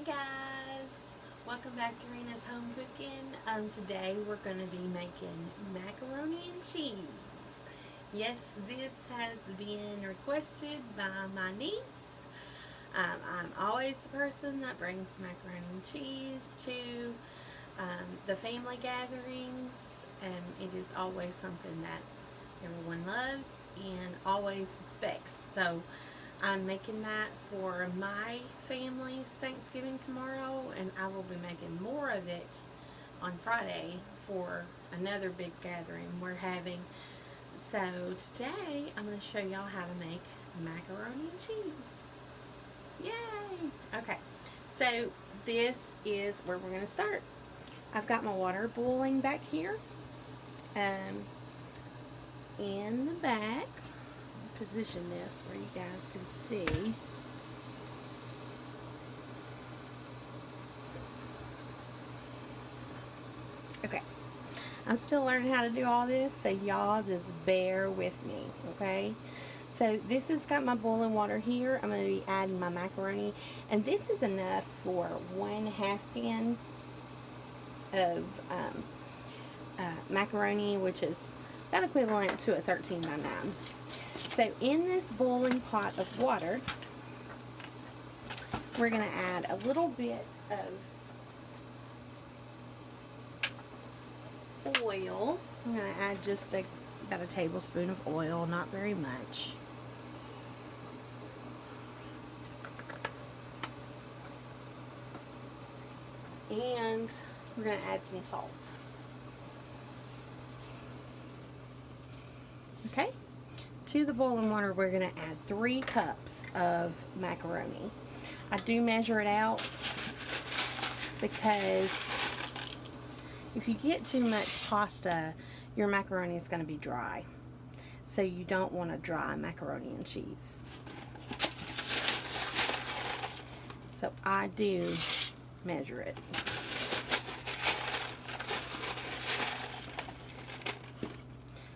Hey guys, welcome back to Rena's Home Cooking. Today we're going to be making macaroni and cheese. Yes, this has been requested by my niece. I'm always the person that brings macaroni and cheese to the family gatherings, and it is always something that everyone loves and always expects. So I'm making that for my family's Thanksgiving tomorrow, and I will be making more of it on Friday for another big gathering we're having. So today I'm going to show y'all how to make macaroni and cheese. Yay! Okay, so this is where we're going to start. I've got my water boiling back here in the back. Position this where you guys can see. Okay, I'm still learning how to do all this, so y'all just bear with me, okay? So this has got my boiling water here. I'm going to be adding my macaroni, and this is enough for 1/2 pan of macaroni, which is about equivalent to a 13 by 9. So in this boiling pot of water, we're going to add a little bit of oil. I'm going to add just about a tablespoon of oil, not very much. And we're going to add some salt. Okay? To the boiling water, we're going to add 3 cups of macaroni. I do measure it out because if you get too much pasta, your macaroni is going to be dry. So you don't want a dry macaroni and cheese. So I do measure it.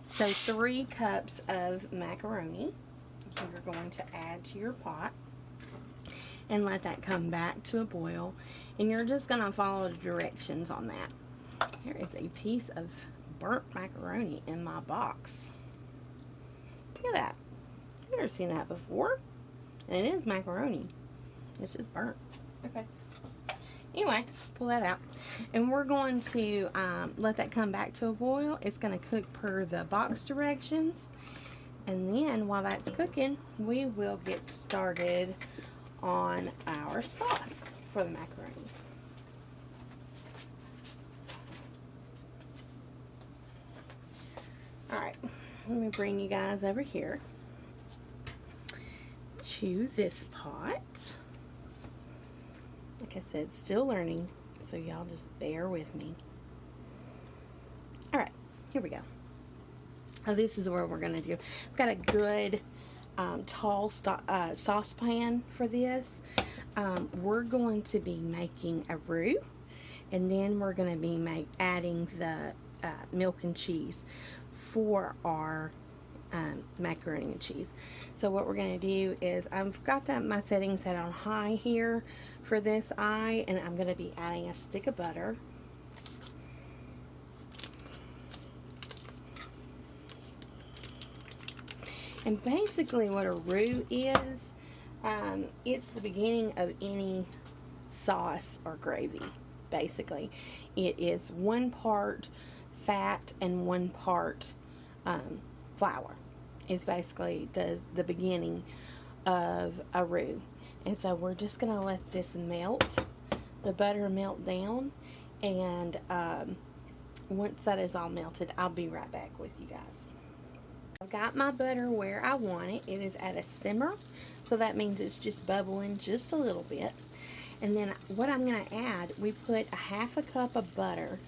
So 3 cups of macaroni you're going to add to your pot and let that come back to a boil, and you're just going to follow the directions on that. Here is a piece of burnt macaroni in my box. Look at that. I've never seen that before. And it is macaroni. It's just burnt. Okay. Anyway, pull that out. And we're going to let that come back to a boil. It's going to cook per the box directions. And then while that's cooking, we will get started on our sauce for the macaroni. Alright, let me bring you guys over here to this pot. Like I said, still learning, so y'all just bear with me. Alright, here we go. Now this is what we're going to do. I've got a good tall saucepan for this. We're going to be making a roux, and then we're going to be adding the milk and cheese for our macaroni and cheese. So what we're going to do is I've got my settings set on high here for this eye, and I'm going to be adding a stick of butter. And basically what a roux is, it's the beginning of any sauce or gravy, basically. It is 1 part fat and 1 part flour. It's basically the beginning of a roux. And so we're just going to let this melt, the butter melt down, and once that is all melted, I'll be right back with you guys. I've got my butter where I want it. It is at a simmer, so that means it's just bubbling just a little bit. And then what I'm going to add, we put a 1/2 cup of butter,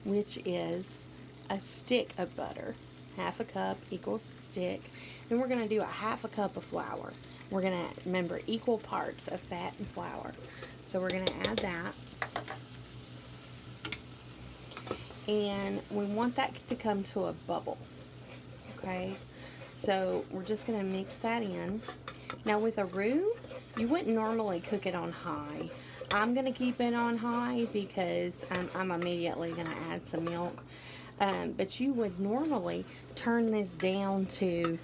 which is a stick of butter. 1/2 cup equals a stick. And we're going to do a 1/2 cup of flour. We're going to, remember, equal parts of fat and flour. So we're going to add that. And we want that to come to a bubble. Okay, so we're just going to mix that in. Now with a roux, You wouldn't normally cook it on high. I'm going to keep it on high because I'm immediately going to add some milk. But you would normally turn this down to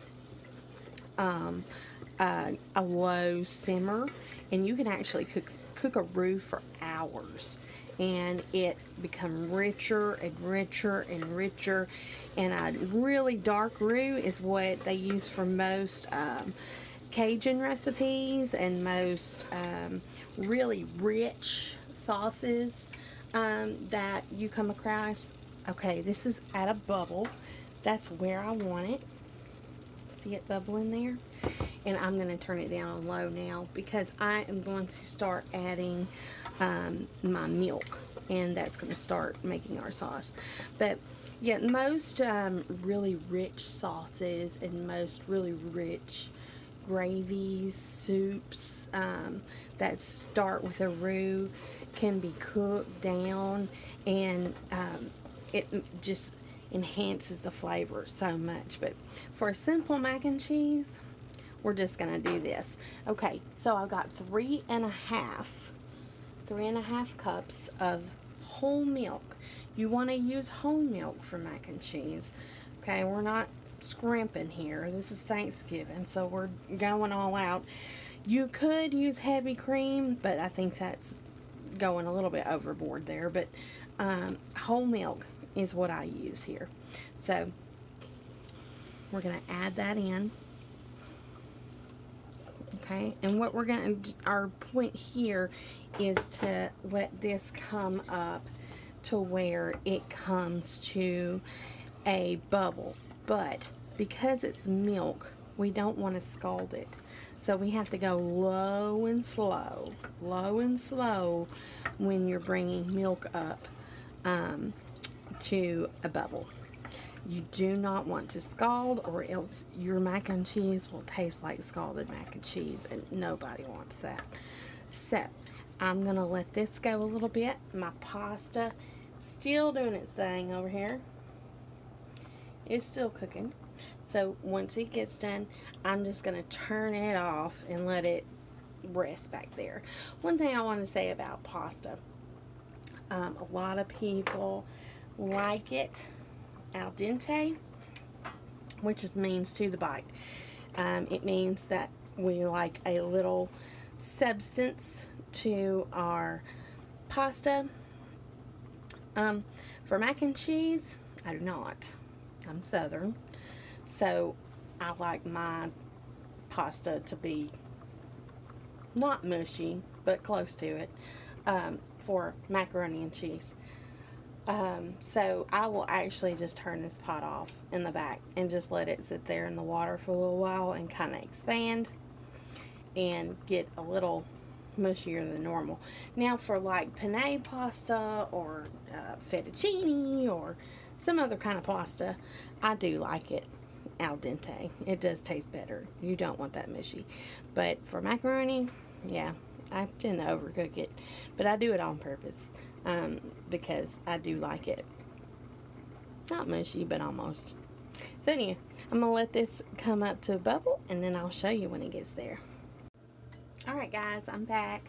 a low simmer, and you can actually cook a roux for hours, and it become richer and richer and richer. And a really dark roux is what they use for most Cajun recipes and most really rich sauces that you come across. Okay, this is at a bubble. That's where I want it. See it bubbling there? And I'm going to turn it down on low now because I am going to start adding my milk, and that's going to start making our sauce. But yeah, most really rich sauces and most really rich gravies, soups that start with a roux can be cooked down, and it just enhances the flavor so much. But for a simple mac and cheese, we're just gonna do this. Okay, so I've got 3.5 cups of whole milk. You want to use whole milk for mac and cheese. Okay, we're not scrimping here. This is Thanksgiving, so we're going all out. You could use heavy cream, but I think that's going a little bit overboard there. But whole milk is what I use here. So we're going to add that in. Okay, and what we're going to, our point here is to let this come up to where it comes to a bubble. But because it's milk, we don't want to scald it. So we have to go low and slow when you're bringing milk up to a bubble. You do not want to scald, or else your mac and cheese will taste like scalded mac and cheese, and nobody wants that. So I'm going to let this go a little bit. My pasta still doing its thing over here. It's still cooking. So once it gets done, I'm just going to turn it off and let it rest back there. One thing I want to say about pasta, a lot of people like it al dente, which just means to the bite. It means that we like a little substance to our pasta. For mac and cheese, I do not. I'm Southern, so I like my pasta to be not mushy, but close to it, for macaroni and cheese. So I will actually just turn this pot off in the back and just let it sit there in the water for a little while and kind of expand and get a little mushier than normal. Now for like penne pasta or fettuccine or some other kind of pasta, I do like it al dente. It does taste better. You don't want that mushy. But for macaroni, yeah, I tend to overcook it, but I do it on purpose because I do like it not mushy, but almost. So anyway, I'm gonna let this come up to a bubble, and then I'll show you when it gets there. Alright guys, I'm back.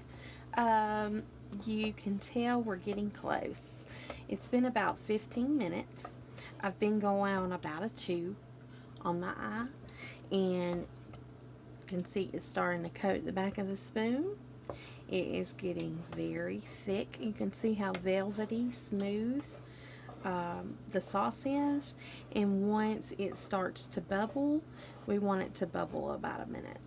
You can tell we're getting close. It's been about 15 minutes. I've been going on about a 2 on my eye, and you can see it's starting to coat the back of the spoon. It is getting very thick. You can see how velvety smooth the sauce is, and once it starts to bubble, we want it to bubble about a minute.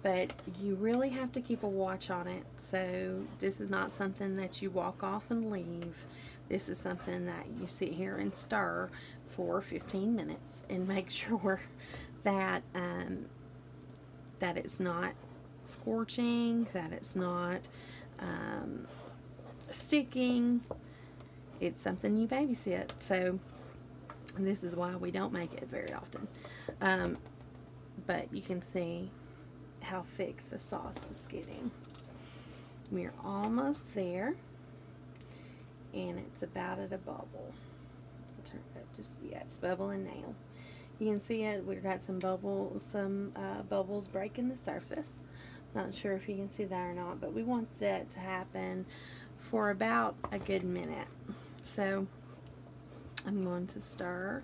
But you really have to keep a watch on it. So this is not something that you walk off and leave. This is something that you sit here and stir for 15 minutes and make sure that that it's not scorching, that it's not sticking. It's something you babysit. So this is why we don't make it very often. But you can see how thick the sauce is getting. We're almost there, and it's about at a bubble. Turn it up just, yeah, it's bubbling now. You can see it. We've got some bubbles breaking the surface, Not sure if you can see that or not, but we want that to happen for about a good minute. So I'm going to stir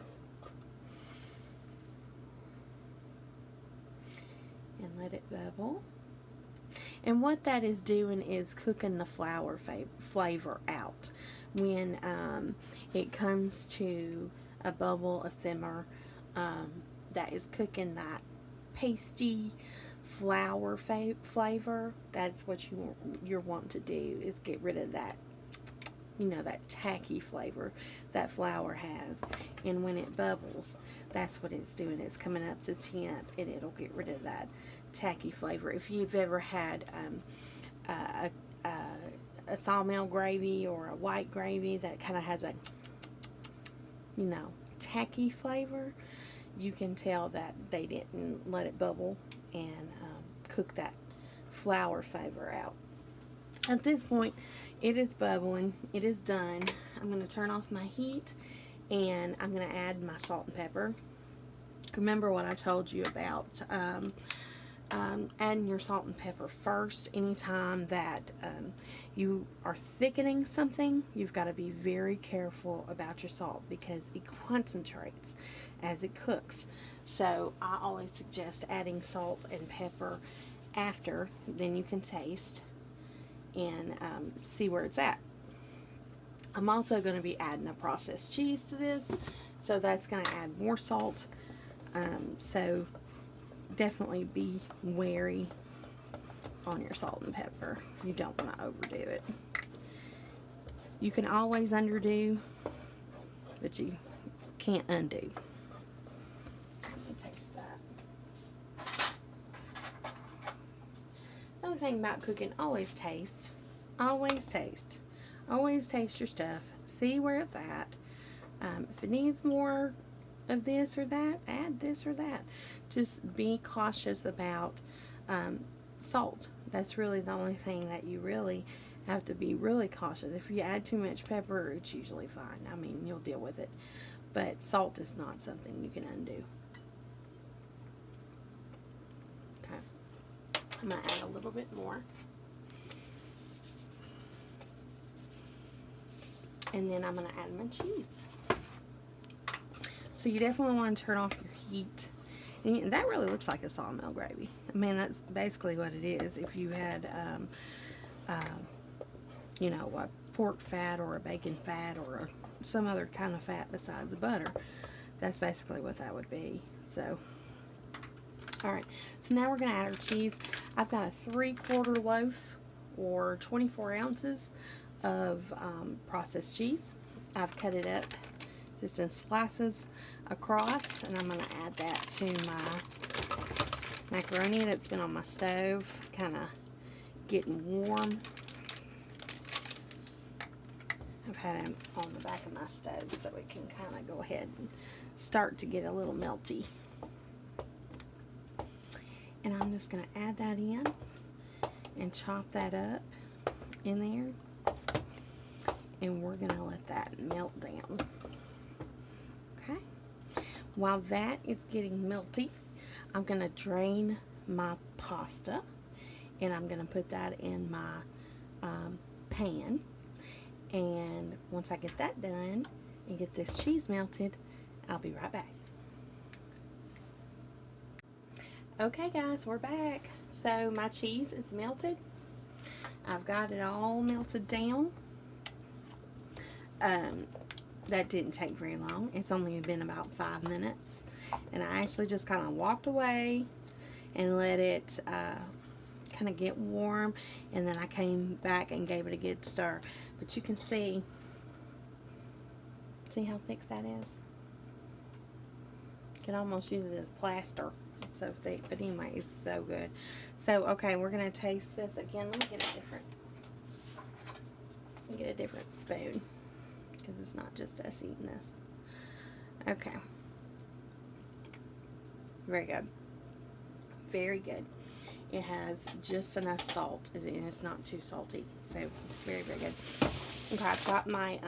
and let it bubble. And what that is doing is cooking the flour flavor out. When it comes to a bubble, a simmer, that is cooking that pasty flour flavor. That's what you're wanting to do, is get rid of that, you know, that tacky flavor that flour has. And when it bubbles, that's what it's doing. It's coming up to temp, and it'll get rid of that tacky flavor. If you've ever had a sawmill gravy or a white gravy that kind of has a, you know, tacky flavor, you can tell that they didn't let it bubble and cook that flour flavor out. At this point, it is bubbling. It is done. I'm going to turn off my heat, and I'm going to add my salt and pepper. Remember what I told you about adding your salt and pepper first. Anytime that you are thickening something, you've got to be very careful about your salt, because it concentrates as it cooks. So I always suggest adding salt and pepper after. Then you can taste and see where it's at. I'm also going to be adding a processed cheese to this, so that's going to add more salt. So definitely be wary on your salt and pepper. You don't want to overdo it. You can always underdo, but you can't undo. Let me taste that. Another thing about cooking, always taste. Always taste. Always taste your stuff. See where it's at. If it needs more of this or that, add this or that. Just be cautious about salt. That's really the only thing that you really have to be really cautious. If you add too much pepper, it's usually fine. I mean, you'll deal with it. But salt is not something you can undo. Okay. I'm going to add a little bit more. And then I'm going to add my cheese. So you definitely want to turn off your heat. And that really looks like a sawmill gravy. I mean, that's basically what it is. If you had, you know, a pork fat or a bacon fat or some other kind of fat besides the butter, that's basically what that would be. So, alright. So now we're going to add our cheese. I've got a 3/4 loaf or 24 ounces of processed cheese. I've cut it up just in slices across, and I'm going to add that to my macaroni that's been on my stove, kind of getting warm. I've had them on the back of my stove so it can kind of go ahead and start to get a little melty. And I'm just going to add that in and chop that up in there, and we're going to let that melt down. Okay. While that is getting melty, I'm going to drain my pasta, and I'm going to put that in my pan. And once I get that done and get this cheese melted, I'll be right back. Okay guys, we're back. So my cheese is melted. I've got it all melted down. That didn't take very long. It's only been about 5 minutes. And I actually just kind of walked away and let it kind of get warm, and then I came back and gave it a good stir. But you can see how thick that is. You can almost use it as plaster. It's so thick, but anyway, it's so good. So okay, we're gonna taste this again. Let me get a different spoon, because it's not just us eating this. Okay, very good, very good. It has just enough salt, and it's not too salty, so it's very, very good. Okay, I've got my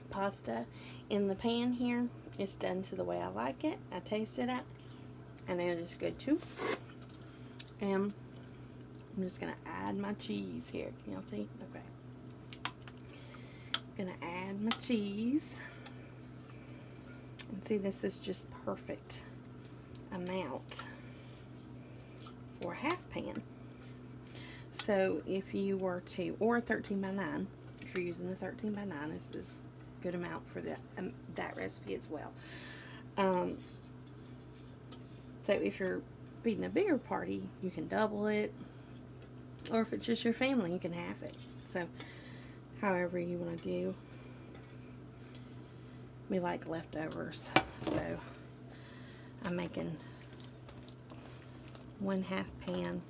pasta in the pan here. It's done to the way I like it. I tasted it, and it is good too. And I'm just going to add my cheese here. Can y'all see? Okay. I'm going to add my cheese. And see, this is just perfect amount for a half pan. So if you were to, or a 13 by 9, if you're using the 13 by 9, this is a good amount for that recipe as well. So if you're feeding a bigger party, you can double it, or if it's just your family, you can half it. So however you want to do. We like leftovers, so I'm making 1/2 pan.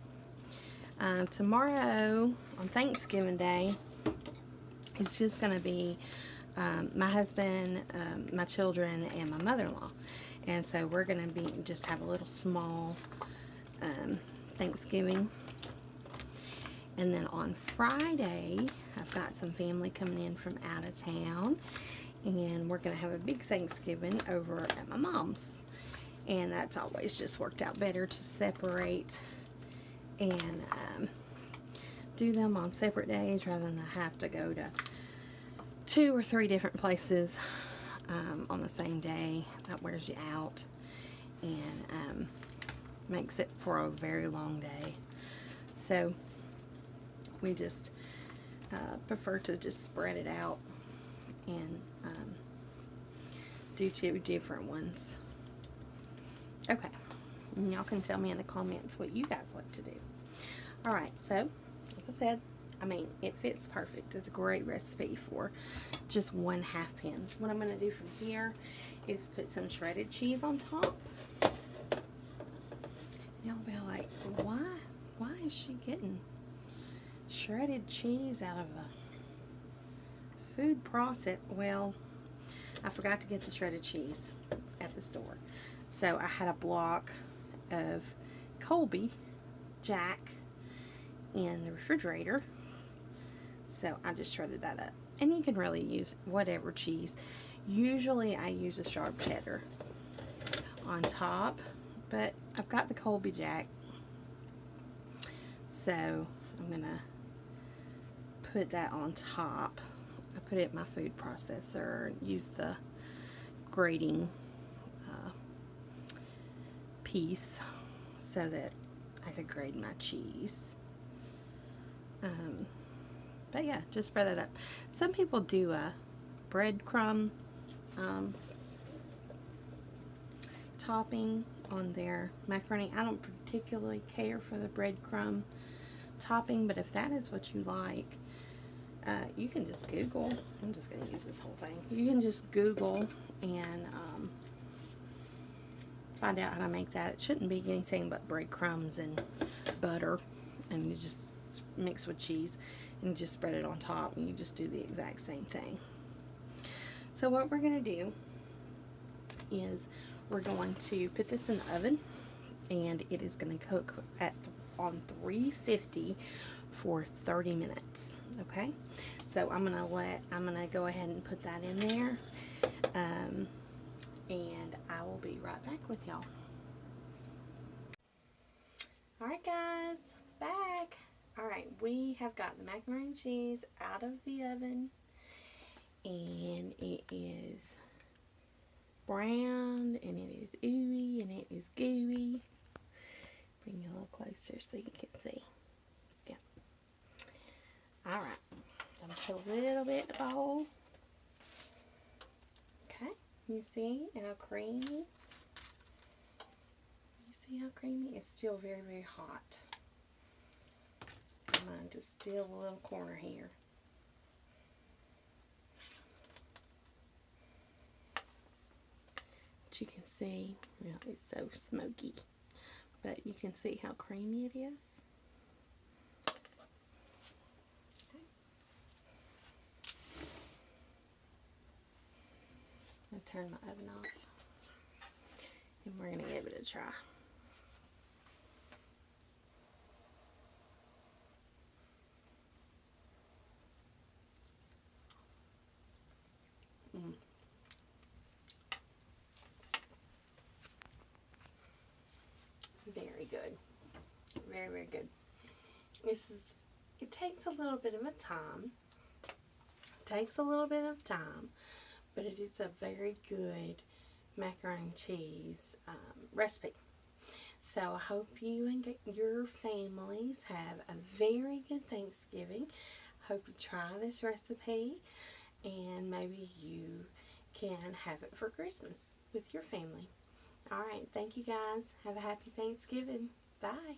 Tomorrow on Thanksgiving Day, it's just going to be my husband, my children, and my mother-in-law. And so we're going to be just have a little small Thanksgiving. And then on Friday, I've got some family coming in from out of town. And we're going to have a big Thanksgiving over at my mom's. And that's always just worked out better to separate and do them on separate days rather than have to go to 2 or 3 different places on the same day. That wears you out and makes it for a very long day. So we just prefer to just spread it out and do 2 different ones. Okay, and y'all can tell me in the comments what you guys like to do. Alright, so as I said, I mean, it fits perfect. It's a great recipe for just 1/2 pan. What I'm going to do from here is put some shredded cheese on top. Y'all be like, why is she getting shredded cheese out of a food process? Well, I forgot to get the shredded cheese at the store. So I had a block of Colby Jack in the refrigerator. So I just shredded that up. And you can really use whatever cheese. Usually I use a sharp cheddar on top, but I've got the Colby Jack. So I'm going to put that on top. I put it in my food processor and use the grating piece so that I could grate my cheese. But yeah, just spread that up. Some people do a breadcrumb topping on their macaroni. I don't particularly care for the breadcrumb topping, but if that is what you like, you can just Google. I'm just going to use this whole thing. You can just Google and find out how to make that. It shouldn't be anything but breadcrumbs and butter, and you just mix with cheese and you just spread it on top, and you just do the exact same thing. So what we're going to do is we're going to put this in the oven, and it is going to cook on 350 for 30 minutes. Okay, so I'm gonna go ahead and put that in there, and I will be right back with y'all. Alright guys, back. Alright, we have got the macaroni and cheese out of the oven, and it is browned, and it is ooey, and it is gooey. Bring you a little closer so you can see. Yeah. Alright, so I'm going to put a little bit of a bowl. Okay, you see how creamy? You see how creamy? It's still very, very hot. I'm going to just steal a little corner here. But you can see, well, it's so smoky, but you can see how creamy it is. Okay. I'm going to turn my oven off, and we're going to give it a try. Very good. Very, very good. it takes a little bit of a time. It takes a little bit of time, but it is a very good macaroni and cheese recipe. So I hope you and your families have a very good Thanksgiving. Hope you try this recipe and maybe you can have it for Christmas with your family. All right, thank you guys. Have a happy Thanksgiving. Bye.